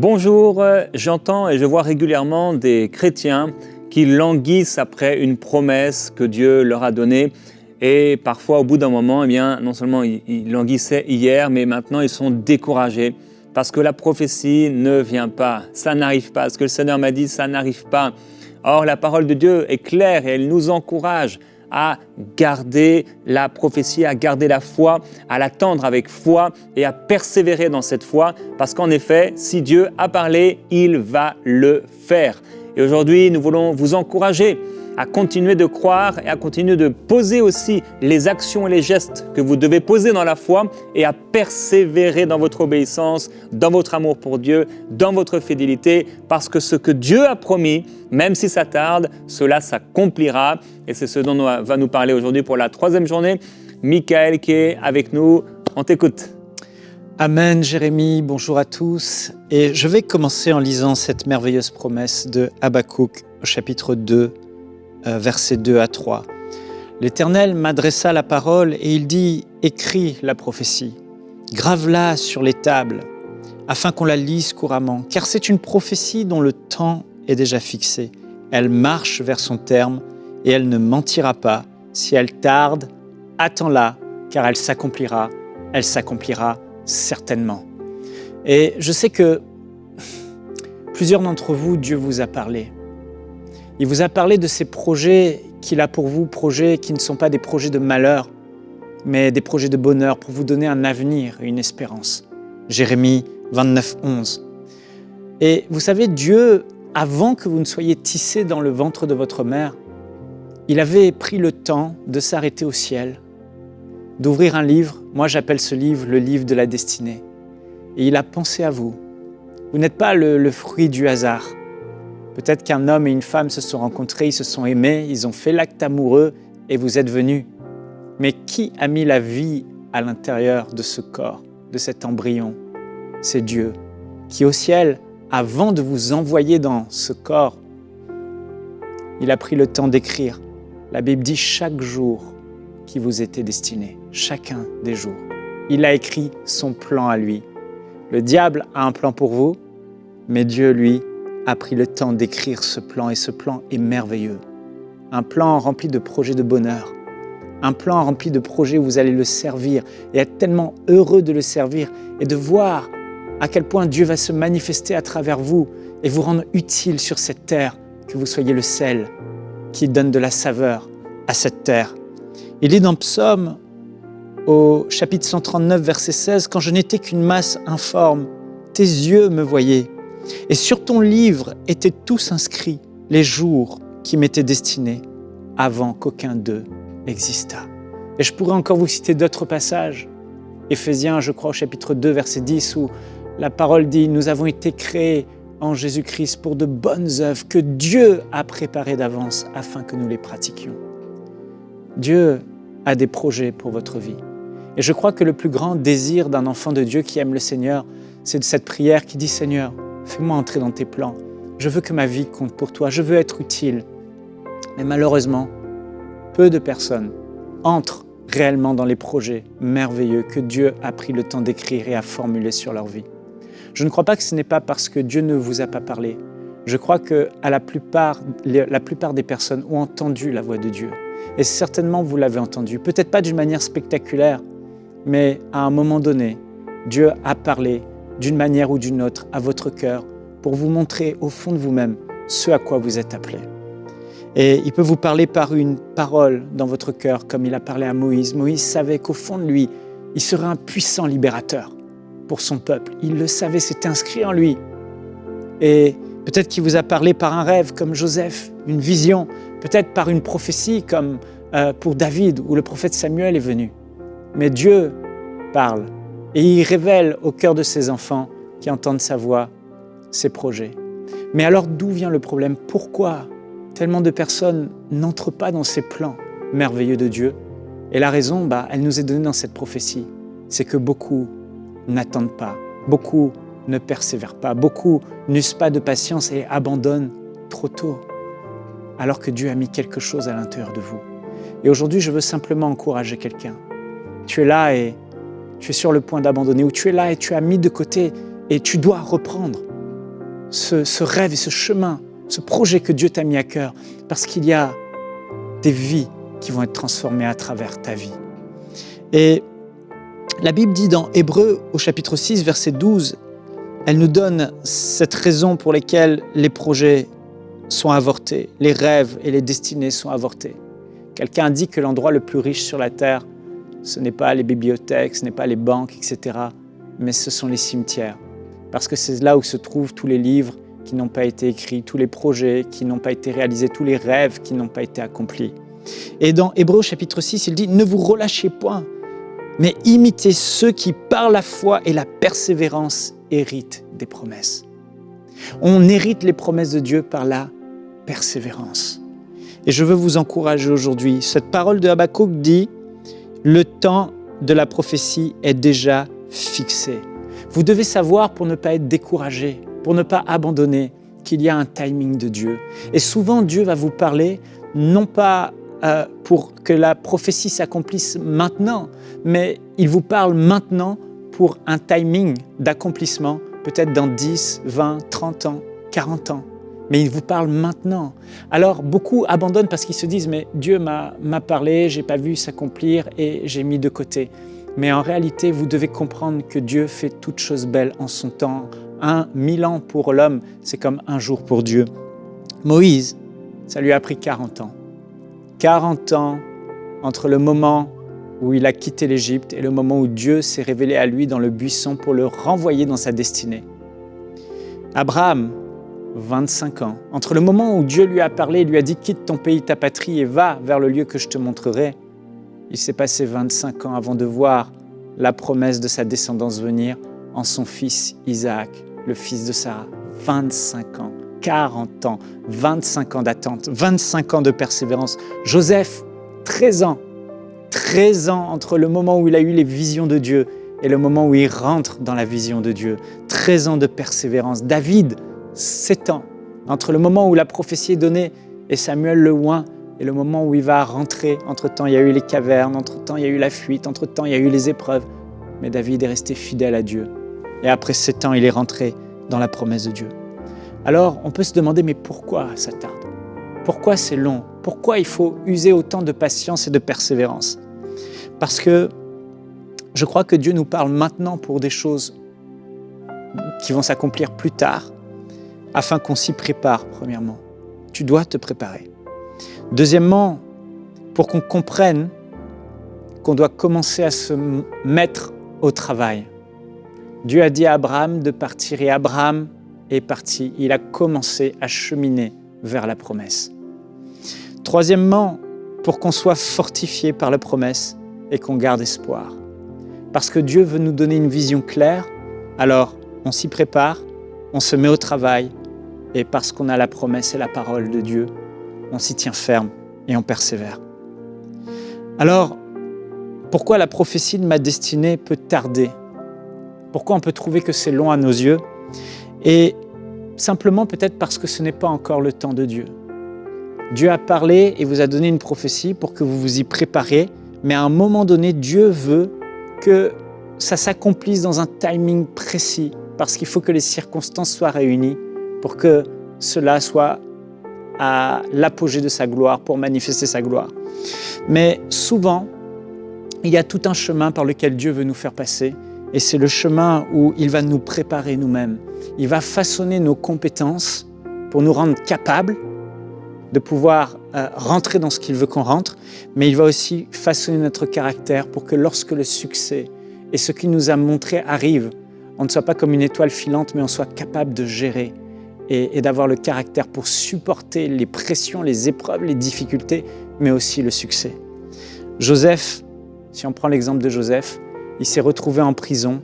Bonjour, j'entends et je vois régulièrement des chrétiens qui languissent après une promesse que Dieu leur a donnée et parfois au bout d'un moment, eh bien, non seulement ils languissaient hier, mais maintenant ils sont découragés parce que la prophétie ne vient pas, ça n'arrive pas, ce que le Seigneur m'a dit, ça n'arrive pas. Or, la parole de Dieu est claire et elle nous encourage à garder la prophétie, à garder la foi, à l'attendre avec foi et à persévérer dans cette foi parce qu'en effet, si Dieu a parlé, il va le faire. Et aujourd'hui, nous voulons vous encourager à continuer de croire et à continuer de poser aussi les actions et les gestes que vous devez poser dans la foi et à persévérer dans votre obéissance, dans votre amour pour Dieu, dans votre fidélité, parce que ce que Dieu a promis, même si ça tarde, cela s'accomplira. Et c'est ce dont va nous parler aujourd'hui pour la 3e journée. Michael qui est avec nous, on t'écoute. Amen, Jérémie, bonjour à tous. Et je vais commencer en lisant cette merveilleuse promesse de Habakkuk au chapitre 2, versets 2 à 3. L'Éternel m'adressa la parole et il dit « Écris la prophétie, grave-la sur les tables, afin qu'on la lise couramment, car c'est une prophétie dont le temps est déjà fixé. Elle marche vers son terme et elle ne mentira pas. Si elle tarde, attends-la, car elle s'accomplira certainement. » Et je sais que plusieurs d'entre vous, Dieu vous a parlé. Il vous a parlé de ces projets qu'il a pour vous, projets qui ne sont pas des projets de malheur, mais des projets de bonheur pour vous donner un avenir et une espérance. Jérémie 29, 11. Et vous savez, Dieu, avant que vous ne soyez tissés dans le ventre de votre mère, il avait pris le temps de s'arrêter au ciel, d'ouvrir un livre. Moi, j'appelle ce livre le livre de la destinée. Et il a pensé à vous. Vous n'êtes pas le fruit du hasard. Peut-être qu'un homme et une femme se sont rencontrés, ils se sont aimés, ils ont fait l'acte amoureux et vous êtes venus. Mais qui a mis la vie à l'intérieur de ce corps, de cet embryon? C'est Dieu, qui au ciel, avant de vous envoyer dans ce corps, il a pris le temps d'écrire. La Bible dit chaque jour qui vous était destiné, chacun des jours. Il a écrit son plan à lui. Le diable a un plan pour vous, mais Dieu, lui, a pris le temps d'écrire ce plan et ce plan est merveilleux. Un plan rempli de projets de bonheur, un plan rempli de projets où vous allez le servir et être tellement heureux de le servir et de voir à quel point Dieu va se manifester à travers vous et vous rendre utile sur cette terre, que vous soyez le sel qui donne de la saveur à cette terre. Il dit dans Psaume au chapitre 139, verset 16, « Quand je n'étais qu'une masse informe, tes yeux me voyaient. Et sur ton livre étaient tous inscrits les jours qui m'étaient destinés avant qu'aucun d'eux existât. » Et je pourrais encore vous citer d'autres passages. Éphésiens, je crois, au chapitre 2, verset 10, où la parole dit « Nous avons été créés en Jésus-Christ pour de bonnes œuvres que Dieu a préparées d'avance afin que nous les pratiquions. » Dieu a des projets pour votre vie. Et je crois que le plus grand désir d'un enfant de Dieu qui aime le Seigneur, c'est de cette prière qui dit « Seigneur, fais-moi entrer dans tes plans. Je veux que ma vie compte pour toi. Je veux être utile. » Mais malheureusement, peu de personnes entrent réellement dans les projets merveilleux que Dieu a pris le temps d'écrire et à formuler sur leur vie. Je ne crois pas que ce n'est pas parce que Dieu ne vous a pas parlé. Je crois que la plupart des personnes ont entendu la voix de Dieu. Et certainement, vous l'avez entendu. Peut-être pas d'une manière spectaculaire, mais à un moment donné, Dieu a parlé d'une manière ou d'une autre à votre cœur pour vous montrer au fond de vous-même ce à quoi vous êtes appelé. Et il peut vous parler par une parole dans votre cœur comme il a parlé à Moïse. Moïse savait qu'au fond de lui, il serait un puissant libérateur pour son peuple. Il le savait, c'était inscrit en lui. Et peut-être qu'il vous a parlé par un rêve comme Joseph, une vision, peut-être par une prophétie comme pour David où le prophète Samuel est venu. Mais Dieu parle. Et il révèle au cœur de ses enfants qui entendent sa voix, ses projets. Mais alors d'où vient le problème? Pourquoi tellement de personnes n'entrent pas dans ces plans merveilleux de Dieu? Et la raison, elle nous est donnée dans cette prophétie. C'est que beaucoup n'attendent pas, beaucoup ne persévèrent pas, beaucoup n'usent pas de patience et abandonnent trop tôt, alors que Dieu a mis quelque chose à l'intérieur de vous. Et aujourd'hui, je veux simplement encourager quelqu'un. Tu es là et tu es sur le point d'abandonner, ou tu es là et tu as mis de côté et tu dois reprendre. ce rêve et ce chemin, ce projet que Dieu t'a mis à cœur, parce qu'il y a des vies qui vont être transformées à travers ta vie. Et la Bible dit dans Hébreux au chapitre 6, verset 12, elle nous donne cette raison pour laquelle les projets sont avortés, les rêves et les destinées sont avortés. Quelqu'un dit que l'endroit le plus riche sur la terre, ce n'est pas les bibliothèques, ce n'est pas les banques, etc., mais ce sont les cimetières. Parce que c'est là où se trouvent tous les livres qui n'ont pas été écrits, tous les projets qui n'ont pas été réalisés, tous les rêves qui n'ont pas été accomplis. Et dans Hébreux chapitre 6, il dit « Ne vous relâchez point, mais imitez ceux qui, par la foi et la persévérance, héritent des promesses. » On hérite les promesses de Dieu par la persévérance. Et je veux vous encourager aujourd'hui. Cette parole de Habakkuk dit « Le temps de la prophétie est déjà fixé. » Vous devez savoir pour ne pas être découragé, pour ne pas abandonner, qu'il y a un timing de Dieu. Et souvent, Dieu va vous parler, non pas pour que la prophétie s'accomplisse maintenant, mais il vous parle maintenant pour un timing d'accomplissement, peut-être dans 10, 20, 30 ans, 40 ans. Mais il vous parle maintenant. Alors, beaucoup abandonnent parce qu'ils se disent « mais Dieu m'a parlé, je n'ai pas vu s'accomplir et j'ai mis de côté ». Mais en réalité, vous devez comprendre que Dieu fait toutes choses belles en son temps. 1000 ans pour l'homme, c'est comme un jour pour Dieu. Moïse, ça lui a pris 40 ans. 40 ans entre le moment où il a quitté l'Égypte et le moment où Dieu s'est révélé à lui dans le buisson pour le renvoyer dans sa destinée. Abraham, 25 ans. Entre le moment où Dieu lui a parlé et lui a dit « Quitte ton pays, ta patrie et va vers le lieu que je te montrerai », il s'est passé 25 ans avant de voir la promesse de sa descendance venir en son fils Isaac, le fils de Sarah. 25 ans, 40 ans, 25 ans d'attente, 25 ans de persévérance. Joseph, 13 ans. 13 ans entre le moment où il a eu les visions de Dieu et le moment où il rentre dans la vision de Dieu. 13 ans de persévérance. David, 7 ans. Entre le moment où la prophétie est donnée et Samuel le oint et le moment où il va rentrer. Entre-temps, il y a eu les cavernes, entre-temps, il y a eu la fuite, entre-temps, il y a eu les épreuves. Mais David est resté fidèle à Dieu. Et après 7 ans, il est rentré dans la promesse de Dieu. Alors, on peut se demander, mais pourquoi ça tarde? Pourquoi c'est long? Pourquoi il faut user autant de patience et de persévérance? Parce que je crois que Dieu nous parle maintenant pour des choses qui vont s'accomplir plus tard, afin qu'on s'y prépare, premièrement. Tu dois te préparer. Deuxièmement, pour qu'on comprenne qu'on doit commencer à se mettre au travail. Dieu a dit à Abraham de partir et Abraham est parti. Il a commencé à cheminer vers la promesse. Troisièmement, pour qu'on soit fortifié par la promesse et qu'on garde espoir. Parce que Dieu veut nous donner une vision claire, alors on s'y prépare, on se met au travail et parce qu'on a la promesse et la parole de Dieu, on s'y tient ferme et on persévère. Alors, pourquoi la prophétie de ma destinée peut tarder? Pourquoi on peut trouver que c'est long à nos yeux? Et simplement peut-être parce que ce n'est pas encore le temps de Dieu. Dieu a parlé et vous a donné une prophétie pour que vous vous y prépariez, mais à un moment donné, Dieu veut que ça s'accomplisse dans un timing précis, parce qu'il faut que les circonstances soient réunies pour que cela soit à l'apogée de sa gloire, pour manifester sa gloire. Mais souvent, il y a tout un chemin par lequel Dieu veut nous faire passer, et c'est le chemin où il va nous préparer nous-mêmes. Il va façonner nos compétences pour nous rendre capables de pouvoir rentrer dans ce qu'il veut qu'on rentre, mais il va aussi façonner notre caractère pour que lorsque le succès et ce qu'il nous a montré arrive, on ne soit pas comme une étoile filante, mais on soit capable de gérer et d'avoir le caractère pour supporter les pressions, les épreuves, les difficultés, mais aussi le succès. Joseph, si on prend l'exemple de Joseph, il s'est retrouvé en prison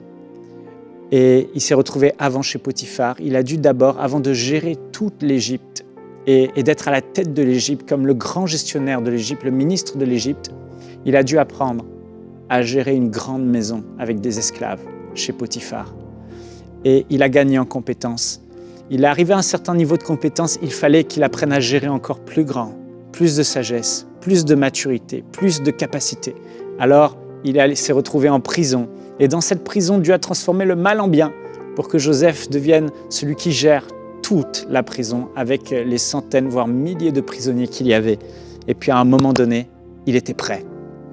et il s'est retrouvé avant chez Potiphar. Il a dû d'abord, avant de gérer toute l'Égypte et d'être à la tête de l'Égypte comme le grand gestionnaire de l'Égypte, le ministre de l'Égypte, il a dû apprendre à gérer une grande maison avec des esclaves chez Potiphar. Et il a gagné en compétences. Il est arrivé à un certain niveau de compétence, il fallait qu'il apprenne à gérer encore plus grand, plus de sagesse, plus de maturité, plus de capacité. Alors, il s'est retrouvé en prison. Et dans cette prison, Dieu a transformé le mal en bien pour que Joseph devienne celui qui gère toute la prison avec les centaines, voire milliers de prisonniers qu'il y avait. Et puis à un moment donné, il était prêt.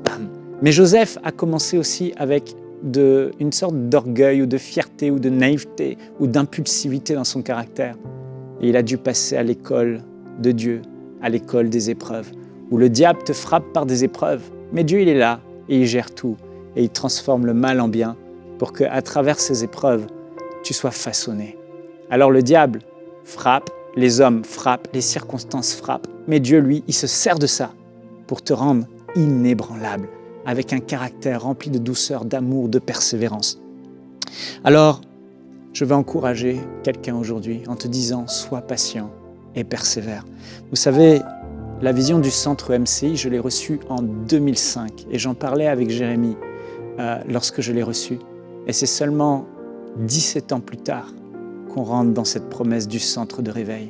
Bam. Mais Joseph a commencé aussi avec une sorte d'orgueil ou de fierté ou de naïveté ou d'impulsivité dans son caractère. Et il a dû passer à l'école de Dieu, à l'école des épreuves, où le diable te frappe par des épreuves. Mais Dieu, il est là et il gère tout. Et il transforme le mal en bien pour qu'à travers ces épreuves, tu sois façonné. Alors le diable frappe, les hommes frappent, les circonstances frappent. Mais Dieu, lui, il se sert de ça pour te rendre inébranlable, avec un caractère rempli de douceur, d'amour, de persévérance. Alors, je vais encourager quelqu'un aujourd'hui en te disant « Sois patient et persévère ». Vous savez, la vision du centre MCI, je l'ai reçue en 2005 et j'en parlais avec Jérémie lorsque je l'ai reçue. Et c'est seulement 17 ans plus tard qu'on rentre dans cette promesse du centre de réveil.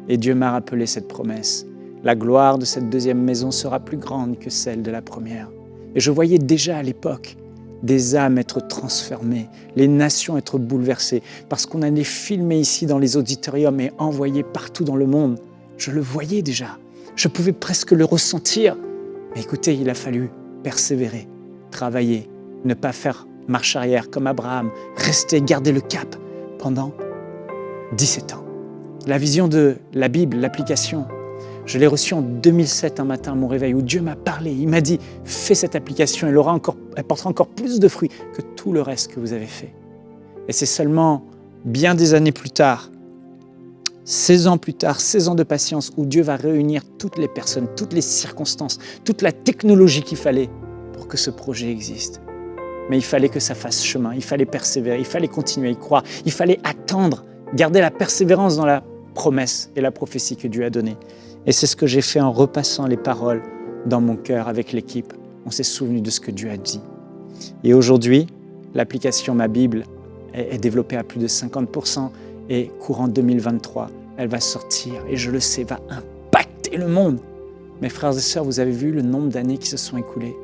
Et Dieu m'a rappelé cette promesse. La gloire de cette deuxième maison sera plus grande que celle de la première. Et je voyais déjà à l'époque des âmes être transformées, les nations être bouleversées, parce qu'on allait filmer ici dans les auditoriums et envoyer partout dans le monde. Je le voyais déjà, je pouvais presque le ressentir. Mais écoutez, il a fallu persévérer, travailler, ne pas faire marche arrière comme Abraham, rester, garder le cap pendant 17 ans. La vision de la Bible, l'application, je l'ai reçue en 2007 un matin à mon réveil où Dieu m'a parlé. Il m'a dit « Fais cette application, elle portera encore plus de fruits que tout le reste que vous avez fait. » Et c'est seulement bien des années plus tard, 16 ans plus tard, 16 ans de patience où Dieu va réunir toutes les personnes, toutes les circonstances, toute la technologie qu'il fallait pour que ce projet existe. Mais il fallait que ça fasse chemin, il fallait persévérer, il fallait continuer à y croire, il fallait attendre, garder la persévérance dans la promesse et la prophétie que Dieu a donnée. Et c'est ce que j'ai fait en repassant les paroles dans mon cœur avec l'équipe. On s'est souvenu de ce que Dieu a dit. Et aujourd'hui, l'application Ma Bible est développée à plus de 50% et courant 2023, elle va sortir et je le sais, va impacter le monde. Mes frères et sœurs, vous avez vu le nombre d'années qui se sont écoulées.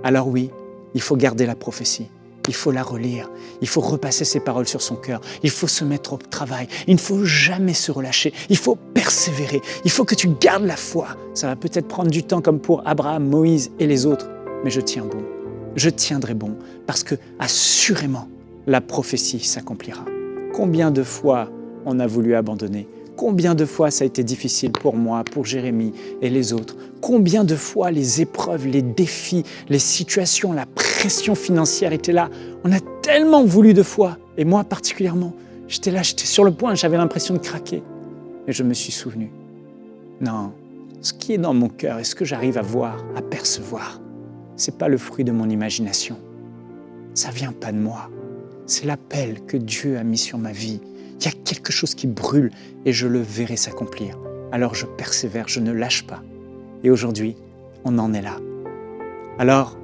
Alors oui, il faut garder la prophétie. Il faut la relire, il faut repasser ces paroles sur son cœur, il faut se mettre au travail, il ne faut jamais se relâcher, il faut persévérer, il faut que tu gardes la foi. Ça va peut-être prendre du temps comme pour Abraham, Moïse et les autres, mais je tiens bon, je tiendrai bon, parce que assurément, la prophétie s'accomplira. Combien de fois on a voulu abandonner? Combien de fois ça a été difficile pour moi, pour Jérémie et les autres? Combien de fois les épreuves, les défis, les situations, la pression financière étaient là? On a tellement voulu de fois, et moi particulièrement, j'étais là, j'étais sur le point, j'avais l'impression de craquer. Mais je me suis souvenu, non, ce qui est dans mon cœur et ce que j'arrive à voir, à percevoir, ce n'est pas le fruit de mon imagination. Ça ne vient pas de moi. C'est l'appel que Dieu a mis sur ma vie. Il y a quelque chose qui brûle et je le verrai s'accomplir. Alors je persévère, je ne lâche pas. Et aujourd'hui, on en est là. Alors,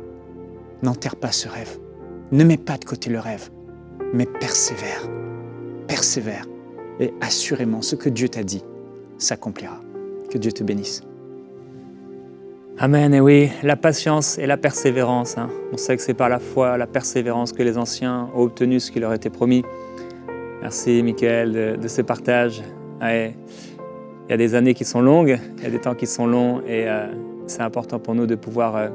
n'enterre pas ce rêve. Ne mets pas de côté le rêve, mais persévère. Persévère. Et assurément, ce que Dieu t'a dit s'accomplira. Que Dieu te bénisse. Amen, et oui, la patience et la persévérance. On sait que c'est par la foi, la persévérance que les anciens ont obtenu ce qui leur était promis. Merci Michael de ce partage. Ouais, il y a des années qui sont longues, il y a des temps qui sont longs et c'est important pour nous de pouvoir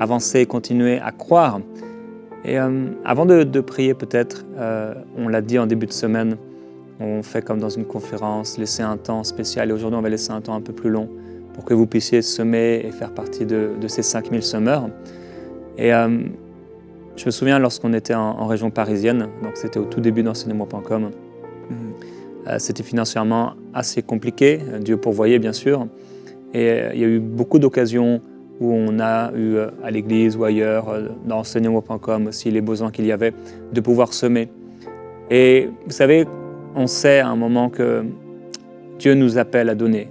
avancer et continuer à croire. Et avant de prier peut-être, on l'a dit en début de semaine, on fait comme dans une conférence, laisser un temps spécial et aujourd'hui on va laisser un temps un peu plus long pour que vous puissiez semer et faire partie de ces 5000 semeurs. Et je me souviens lorsqu'on était en région parisienne, donc c'était au tout début d'enseignez-moi.com, c'était financièrement assez compliqué, Dieu pourvoyait bien sûr, et il y a eu beaucoup d'occasions où on a eu à l'église ou ailleurs, dans enseignez-moi.com aussi, les besoins qu'il y avait, de pouvoir semer. Et vous savez, on sait à un moment que Dieu nous appelle à donner.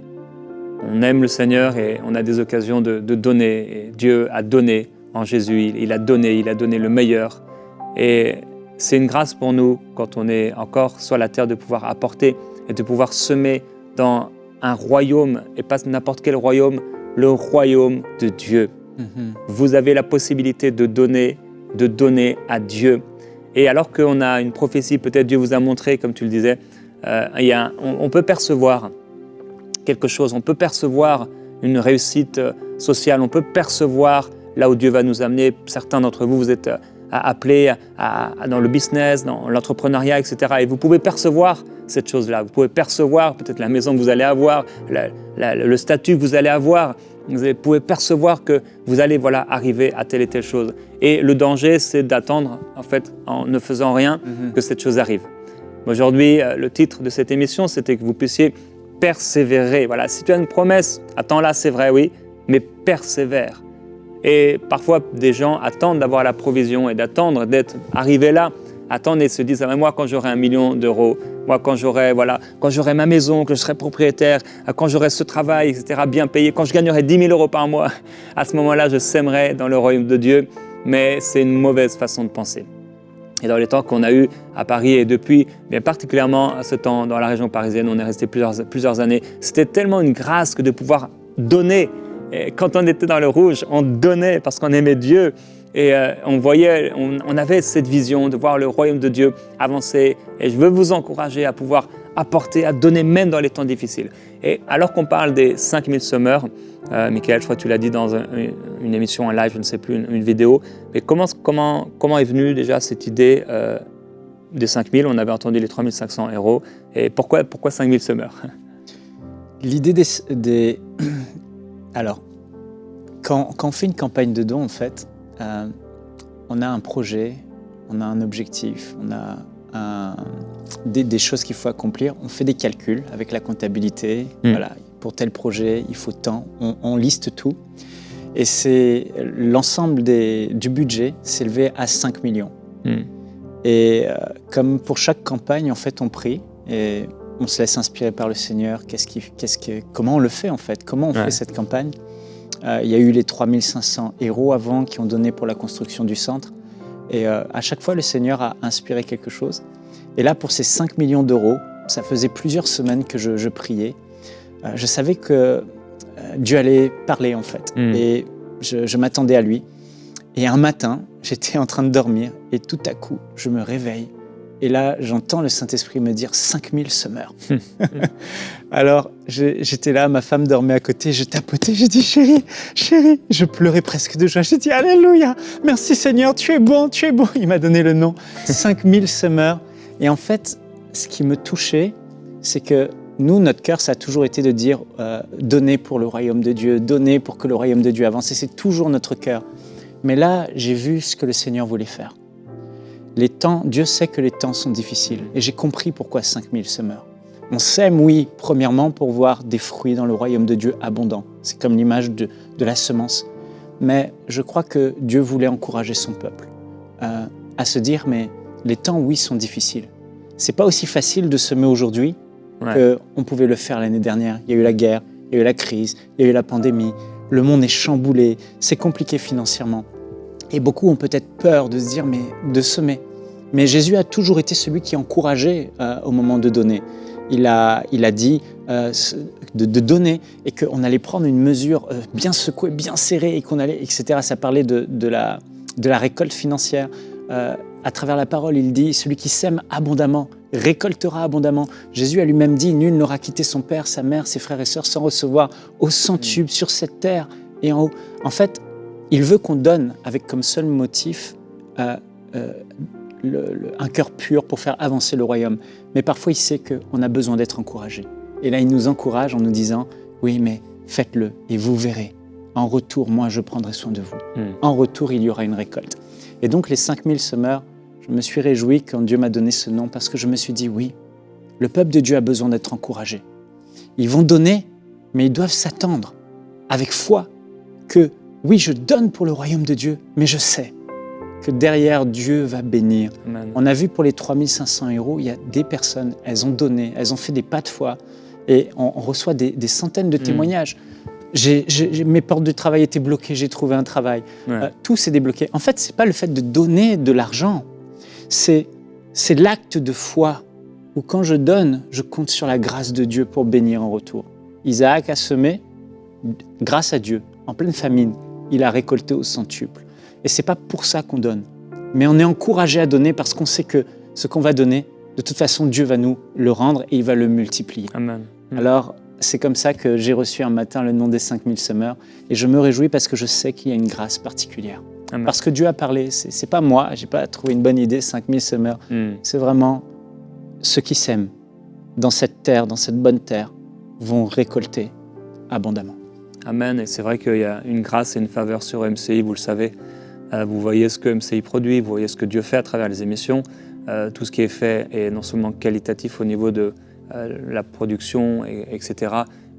On aime le Seigneur et on a des occasions de donner, et Dieu a donné en Jésus, il a donné le meilleur. Et c'est une grâce pour nous, quand on est encore sur la terre, de pouvoir apporter et de pouvoir semer dans un royaume, et pas n'importe quel royaume, le royaume de Dieu. Vous avez la possibilité de donner à Dieu. Et alors qu'on a une prophétie, peut-être Dieu vous a montré, comme tu le disais, on peut percevoir quelque chose, on peut percevoir une réussite sociale, on peut percevoir là où Dieu va nous amener. Certains d'entre vous, vous êtes appelés dans le business, dans l'entrepreneuriat, etc. Et vous pouvez percevoir cette chose-là. Vous pouvez percevoir peut-être la maison que vous allez avoir, le statut que vous allez avoir. Vous pouvez percevoir que vous allez arriver à telle et telle chose. Et le danger, c'est d'attendre, en fait, en ne faisant rien, que cette chose arrive. Aujourd'hui, le titre de cette émission, c'était que vous puissiez persévérer. Voilà, si tu as une promesse, attends-la, c'est vrai, oui, mais persévère. Et parfois, des gens attendent d'avoir la provision et d'attendre d'être arrivés là, attendent et se disent, ah, moi, quand j'aurai 1 million d'euros, moi, quand j'aurai ma maison, que je serai propriétaire, quand j'aurai ce travail, etc., bien payé, quand je gagnerai 10 000 euros par mois, à ce moment-là, je sèmerai dans le royaume de Dieu. Mais c'est une mauvaise façon de penser. Et dans les temps qu'on a eu à Paris et depuis, bien particulièrement à ce temps dans la région parisienne, on est resté plusieurs années, c'était tellement une grâce que de pouvoir donner. Et quand on était dans le rouge, on donnait parce qu'on aimait Dieu. Et on avait cette vision de voir le royaume de Dieu avancer. Et je veux vous encourager à pouvoir apporter, à donner même dans les temps difficiles. Et alors qu'on parle des 5000 semeurs, Michael, je crois que tu l'as dit dans une émission en live, je ne sais plus, une vidéo, mais comment est venue déjà cette idée des 5000? On avait entendu les 3500 euros. Et pourquoi 5000 semeurs? L'idée Alors, quand on fait une campagne de dons, en fait, on a un projet, on a un objectif, on a des choses qu'il faut accomplir. On fait des calculs avec la comptabilité. Voilà, pour tel projet, il faut tant. On liste tout. Et c'est l'ensemble du budget s'élevait à 5 millions. Et comme pour chaque campagne, en fait, on prie et on se laisse inspirer par le Seigneur. Comment on le fait, en fait? Comment on fait cette campagne? Il y a eu les 3500 héros avant qui ont donné pour la construction du centre. Et à chaque fois, le Seigneur a inspiré quelque chose. Et là, pour ces 5 millions d'euros, ça faisait plusieurs semaines que je priais. Je savais que Dieu allait parler, en fait. Et je m'attendais à lui. Et un matin, j'étais en train de dormir et tout à coup, je me réveille. Et là, j'entends le Saint-Esprit me dire 5000 semeurs. Alors, j'étais là, ma femme dormait à côté, je tapotais, j'ai dit chérie, je pleurais presque de joie. J'ai dit alléluia, merci Seigneur, tu es bon. Il m'a donné le nom, 5000 semeurs. Et en fait, ce qui me touchait, c'est que nous, notre cœur, ça a toujours été de dire donner pour le royaume de Dieu, donner pour que le royaume de Dieu avance. Et c'est toujours notre cœur. Mais là, j'ai vu ce que le Seigneur voulait faire. Dieu sait que les temps sont difficiles et j'ai compris pourquoi 5000 semeurs. On sème, oui, premièrement pour voir des fruits dans le royaume de Dieu abondants. C'est comme l'image de la semence. Mais je crois que Dieu voulait encourager son peuple à se dire, mais les temps, oui, sont difficiles. C'est pas aussi facile de semer aujourd'hui qu'on pouvait le faire l'année dernière. Il y a eu la guerre, il y a eu la crise, il y a eu la pandémie. Le monde est chamboulé, c'est compliqué financièrement. Et beaucoup ont peut-être peur de se dire, de semer. Mais Jésus a toujours été celui qui encourageait au moment de donner. Il a dit de donner et qu'on allait prendre une mesure bien secouée, bien serrée, et qu'on allait, etc. Ça parlait de la récolte financière. À travers la parole, il dit, celui qui sème abondamment récoltera abondamment. Jésus a lui-même dit, nul n'aura quitté son père, sa mère, ses frères et sœurs sans recevoir au centuple sur cette terre et en haut. En fait, il veut qu'on donne avec comme seul motif un cœur pur pour faire avancer le royaume. Mais parfois, il sait qu'on a besoin d'être encouragé. Et là, il nous encourage en nous disant, oui, mais faites-le et vous verrez. En retour, moi, je prendrai soin de vous. En retour, il y aura une récolte. Et donc, les 5000 semeurs, je me suis réjoui quand Dieu m'a donné ce nom parce que je me suis dit, oui, le peuple de Dieu a besoin d'être encouragé. Ils vont donner, mais ils doivent s'attendre avec foi que oui, je donne pour le royaume de Dieu, mais je sais que derrière, Dieu va bénir. Amen. On a vu pour les 3500 euros, il y a des personnes, elles ont donné, elles ont fait des pas de foi et on reçoit des centaines de témoignages. Mes portes de travail étaient bloquées, j'ai trouvé un travail. Tout s'est débloqué. En fait, ce n'est pas le fait de donner de l'argent, c'est l'acte de foi où quand je donne, je compte sur la grâce de Dieu pour bénir en retour. Isaac a semé, grâce à Dieu, en pleine famine, il a récolté au centuple. Et ce n'est pas pour ça qu'on donne. Mais on est encouragé à donner parce qu'on sait que ce qu'on va donner de toute façon, Dieu va nous le rendre et il va le multiplier. Amen. Alors, c'est comme ça que j'ai reçu un matin le nom des 5000 semeurs et je me réjouis parce que je sais qu'il y a une grâce particulière. Amen. Parce que Dieu a parlé, c'est pas moi, j'ai pas trouvé une bonne idée, 5000 semeurs. C'est vraiment ceux qui sèment dans cette terre, dans cette bonne terre, vont récolter abondamment. Amen. Et c'est vrai qu'il y a une grâce et une faveur sur MCI, vous le savez. Vous voyez ce que MCI produit, vous voyez ce que Dieu fait à travers les émissions. Tout ce qui est fait est non seulement qualitatif au niveau de la production, etc.,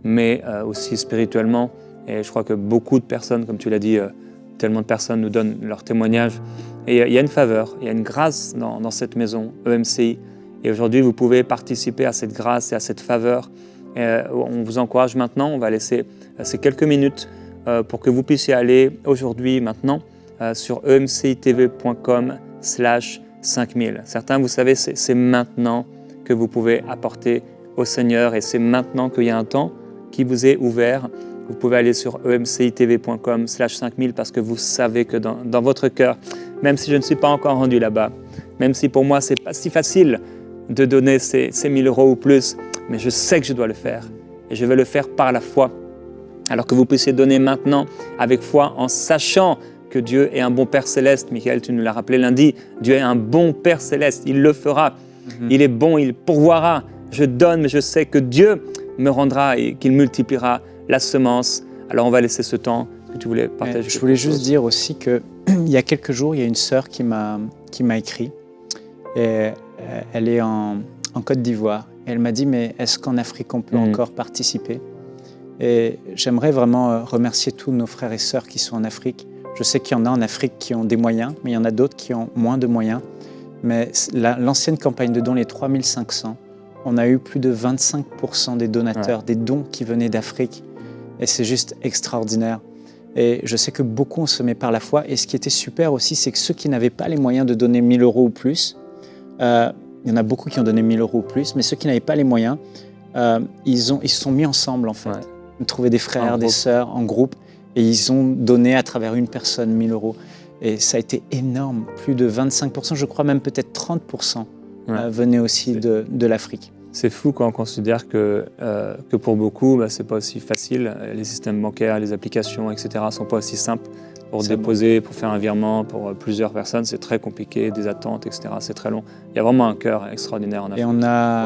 mais aussi spirituellement. Et je crois que beaucoup de personnes, comme tu l'as dit, tellement de personnes nous donnent leur témoignage. Et il y a une faveur, il y a une grâce dans cette maison, EMCI. Et aujourd'hui, vous pouvez participer à cette grâce et à cette faveur. On vous encourage maintenant, on va laisser ces quelques minutes pour que vous puissiez aller aujourd'hui, maintenant, sur emcitv.com/5000. Certains, vous savez, c'est maintenant que vous pouvez apporter au Seigneur et c'est maintenant qu'il y a un temps qui vous est ouvert. Vous pouvez aller sur emcitv.com/5000 parce que vous savez que dans votre cœur, même si je ne suis pas encore rendu là-bas, même si pour moi, ce n'est pas si facile de donner ces 1000 euros ou plus, mais je sais que je dois le faire et je vais le faire par la foi. Alors que vous puissiez donner maintenant avec foi en sachant que Dieu est un bon Père Céleste. Michael, tu nous l'as rappelé lundi, Dieu est un bon Père Céleste, il le fera, il est bon, il pourvoira. Je donne, mais je sais que Dieu me rendra et qu'il multipliera la semence. Alors on va laisser ce temps que tu voulais partager. Je voulais juste dire aussi qu'il y a quelques jours, il y a une sœur qui m'a écrit. Et elle est en Côte d'Ivoire. Et elle m'a dit, mais est-ce qu'en Afrique, on peut encore participer? Et j'aimerais vraiment remercier tous nos frères et sœurs qui sont en Afrique. Je sais qu'il y en a en Afrique qui ont des moyens, mais il y en a d'autres qui ont moins de moyens. Mais l'ancienne campagne de dons, les 3500, on a eu plus de 25% des donateurs, des dons qui venaient d'Afrique. Et c'est juste extraordinaire. Et je sais que beaucoup ont semé par la foi. Et ce qui était super aussi, c'est que ceux qui n'avaient pas les moyens de donner 1000 euros ou plus, il y en a beaucoup qui ont donné 1000 euros ou plus, mais ceux qui n'avaient pas les moyens, ils se sont mis ensemble en fait. Ils trouvaient des frères, des sœurs en groupe et ils ont donné à travers une personne 1000 euros. Et ça a été énorme, plus de 25%, je crois même peut-être 30% venaient aussi de l'Afrique. C'est fou quand on considère que pour beaucoup, ce n'est pas aussi facile. Les systèmes bancaires, les applications, etc. ne sont pas aussi simples pour déposer, pour faire un virement pour plusieurs personnes. C'est très compliqué, des attentes, etc. C'est très long. Il y a vraiment un cœur extraordinaire en Afrique, et au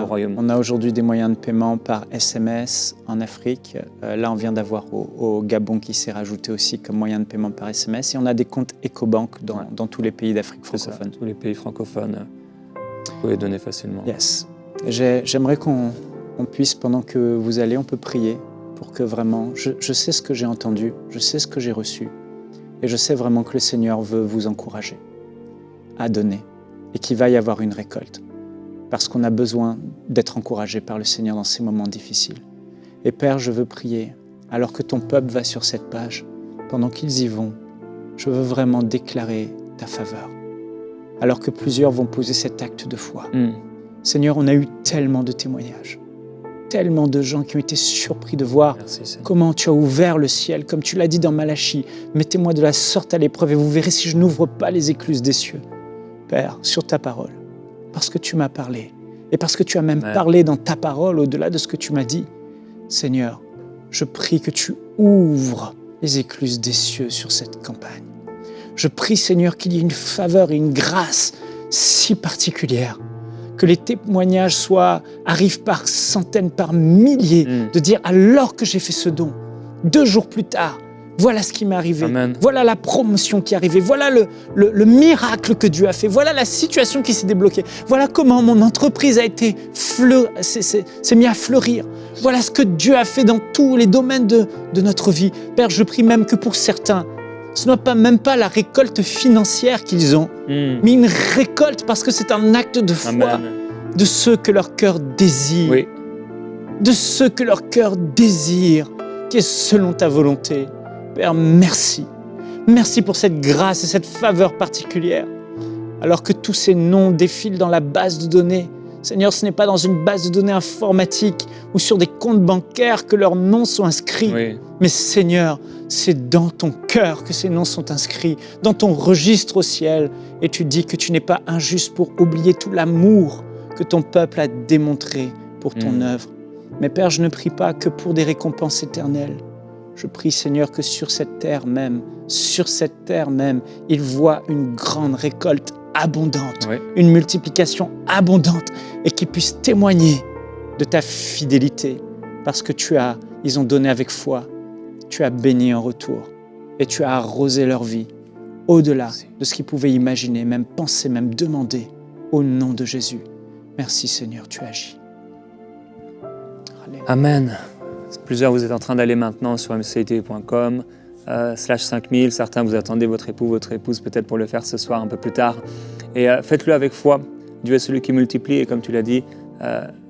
Royaume. On a aujourd'hui des moyens de paiement par SMS en Afrique. Là, on vient d'avoir au Gabon qui s'est rajouté aussi comme moyen de paiement par SMS. Et on a des comptes Ecobank dans tous les pays d'Afrique francophone. Tous les pays francophones, vous pouvez donner facilement. Yes. J'aimerais qu'on puisse, pendant que vous allez, on peut prier pour que vraiment, je sais ce que j'ai entendu, je sais ce que j'ai reçu, et je sais vraiment que le Seigneur veut vous encourager à donner et qu'il va y avoir une récolte, parce qu'on a besoin d'être encouragé par le Seigneur dans ces moments difficiles. Et Père, je veux prier, alors que ton peuple va sur cette page, pendant qu'ils y vont, je veux vraiment déclarer ta faveur, alors que plusieurs vont poser cet acte de foi. Seigneur, on a eu tellement de témoignages, tellement de gens qui ont été surpris de voir comment tu as ouvert le ciel, comme tu l'as dit dans Malachie. Mettez-moi de la sorte à l'épreuve et vous verrez si je n'ouvre pas les écluses des cieux. Père, sur ta parole, parce que tu m'as parlé et parce que tu as même parlé dans ta parole au-delà de ce que tu m'as dit. Seigneur, je prie que tu ouvres les écluses des cieux sur cette campagne. Je prie, Seigneur, qu'il y ait une faveur et une grâce si particulière, que les témoignages arrivent par centaines, par milliers, de dire alors que j'ai fait ce don, 2 jours plus tard, voilà ce qui m'est arrivé, voilà la promotion qui est arrivée, voilà le miracle que Dieu a fait, voilà la situation qui s'est débloquée, voilà comment mon entreprise a été s'est mise à fleurir, voilà ce que Dieu a fait dans tous les domaines de notre vie. Père, je prie même que pour certains, ce n'est même pas la récolte financière qu'ils ont, mais une récolte parce que c'est un acte de foi de ceux que leur cœur désire, de ceux que leur cœur désire, qui est selon ta volonté. Père, merci. Merci pour cette grâce et cette faveur particulière. Alors que tous ces noms défilent dans la base de données, Seigneur, ce n'est pas dans une base de données informatique ou sur des comptes bancaires que leurs noms sont inscrits. Mais Seigneur, c'est dans ton cœur que ces noms sont inscrits, dans ton registre au ciel. Et tu dis que tu n'es pas injuste pour oublier tout l'amour que ton peuple a démontré pour ton œuvre. Mais Père, je ne prie pas que pour des récompenses éternelles. Je prie, Seigneur, que sur cette terre même, ils voient une grande récolte abondante, une multiplication abondante et qu'ils puissent témoigner de ta fidélité parce que ils ont donné avec foi, tu as béni en retour et tu as arrosé leur vie au-delà de ce qu'ils pouvaient imaginer, même penser, même demander au nom de Jésus. Merci Seigneur, tu agis. Alléluia. Amen. Plusieurs, vous êtes en train d'aller maintenant sur mcit.com /5000. Certains, vous attendez votre époux, votre épouse peut-être pour le faire ce soir un peu plus tard. Et faites-le avec foi. Dieu est celui qui multiplie. Et comme tu l'as dit,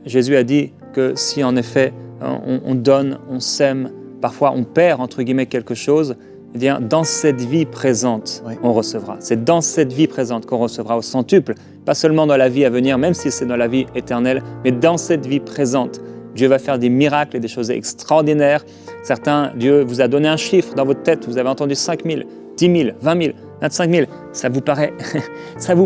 Jésus a dit que si en effet on donne, on sème, parfois on perd entre guillemets quelque chose, eh bien, dans cette vie présente, on recevra. C'est dans cette vie présente qu'on recevra au centuple. Pas seulement dans la vie à venir, même si c'est dans la vie éternelle, mais dans cette vie présente. Dieu va faire des miracles et des choses extraordinaires. Certains, Dieu vous a donné un chiffre dans votre tête. Vous avez entendu 5 000, 10 000, 20 000, 25 000. Ça vous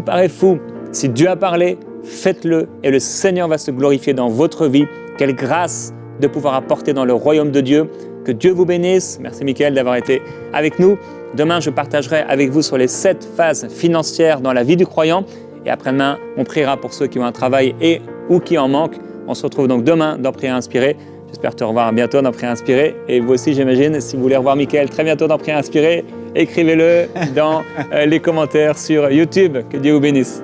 paraît fou. Si Dieu a parlé, faites-le et le Seigneur va se glorifier dans votre vie. Quelle grâce de pouvoir apporter dans le royaume de Dieu. Que Dieu vous bénisse. Merci Michael d'avoir été avec nous. Demain, je partagerai avec vous sur les 7 phases financières dans la vie du croyant. Et après-demain, on priera pour ceux qui ont un travail et ou qui en manquent. On se retrouve donc demain dans Prière Inspirée. J'espère te revoir bientôt dans Prière Inspirée. Et vous aussi, j'imagine, si vous voulez revoir Michael très bientôt dans Prière Inspirée, écrivez-le dans les commentaires sur YouTube. Que Dieu vous bénisse.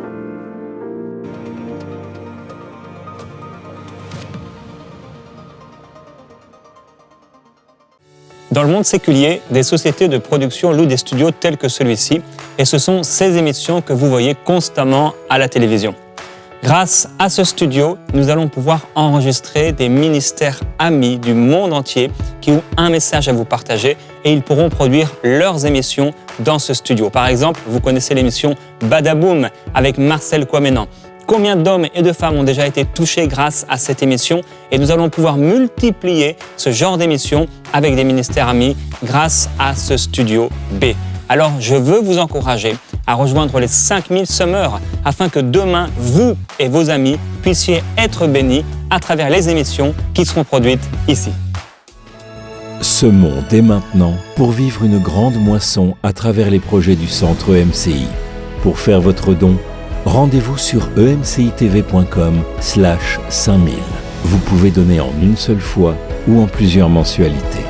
Dans le monde séculier, des sociétés de production louent des studios tels que celui-ci. Et ce sont ces émissions que vous voyez constamment à la télévision. Grâce à ce studio, nous allons pouvoir enregistrer des ministères amis du monde entier qui ont un message à vous partager et ils pourront produire leurs émissions dans ce studio. Par exemple, vous connaissez l'émission Badaboom avec Marcel Kouamenan. Combien d'hommes et de femmes ont déjà été touchés grâce à cette émission et nous allons pouvoir multiplier ce genre d'émission avec des ministères amis grâce à ce studio B. Alors, je veux vous encourager à rejoindre les 5000 Summers afin que demain, vous et vos amis puissiez être bénis à travers les émissions qui seront produites ici. Semons dès maintenant pour vivre une grande moisson à travers les projets du Centre EMCI. Pour faire votre don, rendez-vous sur emcitv.com/5000. Vous pouvez donner en une seule fois ou en plusieurs mensualités.